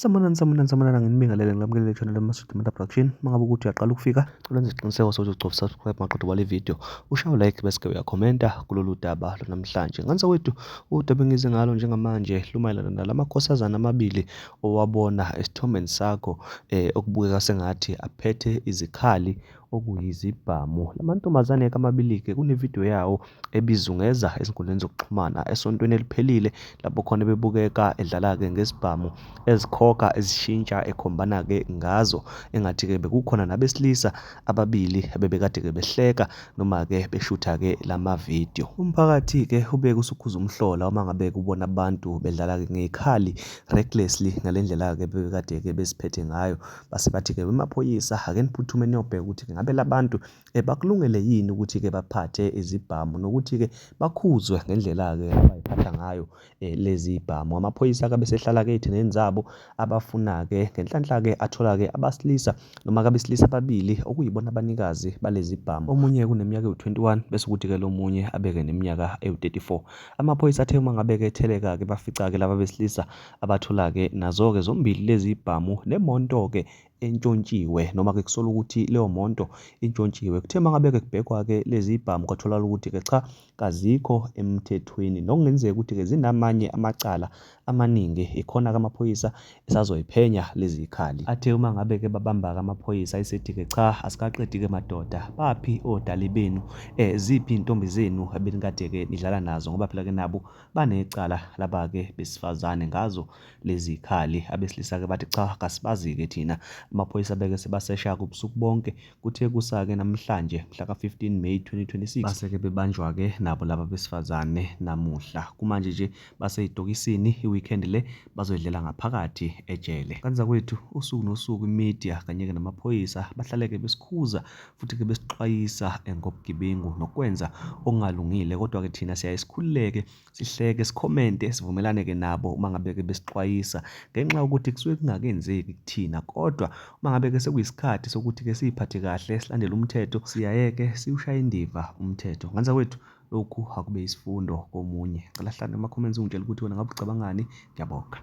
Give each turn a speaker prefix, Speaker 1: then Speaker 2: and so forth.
Speaker 1: Samanani nginibingelele ngilamukelele channel yaMaSudu Meta Production. Mangabe ukuthi uyaqala ukufika, cela nje isiqiniseko sokuthi ugcoba subscribe maqedwe wale video. Ushaye like bese ke uyakhomenta kulolu daba namhlanje. Nganisa wethu udaba engize ngalo njengamanje lumayelana nalamakhosazana amabili owabona esithombeni sakho okubukeka sengathi aphethe izikhali okuyizibhamu. Lamantombazane amabili ke kunevideo yawo ebizungeza ezinkundleni zokuxhumana esontweni eliphelile lapho khona bebukeka edlala ke ngesibhamu ezikhokha ezishintsha ekhombana ke ngazo engathi ke bekukhona nabesilisa ababili abebekade ke behleka noma ke beshutha ke lama video. Umphakathi ke ubeke usukhuza umhlola uma ngabe kubona abantu bedlala ke ngezikhali recklessly ngalendlela ke bebekade ke besiphethe ngayo. Base bathi ke emaphoyisa ake niphuthume niyobheka ukuthi ke ngabe labantu bakulungele yini ukuthi ke baphathe izibhamu nokuthi ke bakhuzwe ngendlela ke abayiphatha ngayo lezi ibhamu. Amaphoyisa ke besehlala ke ethineni zabo abafuna ke ngenhlanhla ke athola ke abasilisa noma abesilisa ababili okuyibona abanikazi balezi ibhamu. Omunye kuneminyaka ewu-21 bese kuthi ke lomunye abeke neminyaka ewu-34. Amaphoyisa athe uma ngabe ke etheleka ke bafica ke laba besilisa abathola ke nazo ke zombili lezi ibhamu nemonto ke entshontshiwe noma ke kusola ukuthi leyo monto intshontshiwe. Kuthe mangabe ke kubhekwa ke lezi ibhamu kwatholakala ukuthi ke cha kazikho emthethweni nokungenzeka ukuthi ke zinamanye amacala amaningi. Ikhona ke amaphoyisa esazoyiphenya lezi ikhali. Athe uma ngabe ke babamba ke amaphoyisa ayisethi ke cha asikaqedi ke madoda, baphi odali benu, ziphi intombi zenu ebenikade ke nidlala nazo, ngoba phela ke nabo banecala laba ke besifazane ngazo lezi ikhali. Abesilisa ke bathi cha kasibazi ke thina. Amaphoyisa beke sebasesha ubusuku bonke kuthe kusake namhlanje mhla ka-15 May 2026 base ke bebanjwa ke nabo laba besifazane namuhla. Kumanje nje baseyidokisini iweekend le bazoyidlela ngaphakathi ejele. Kanza kwethu usuku nosuku imedia kanye ke namaphoyisa bahlale ke besikhuza futhi ke besixwayisa ngobugebengu nokwenza okungalungile, kodwa ke thina siyayisikhululeke sihleke sikhomente sivumelane ke nabo uma ngabe ke besixwayisa ngenxa yokuthi kusuke kungakenzeki kuthina. Kodwa uma ngabe ke sekuyisikhathi sokuthi ke siyiphathe kahle silandele umthetho siyayeke siwushaya indiva umthetho. Nganza wethu lokhu akube isifundo komunye. Ngicela hlala ema comments ungitshela ukuthi wena ngabe ucabangani. Ngiyabonga.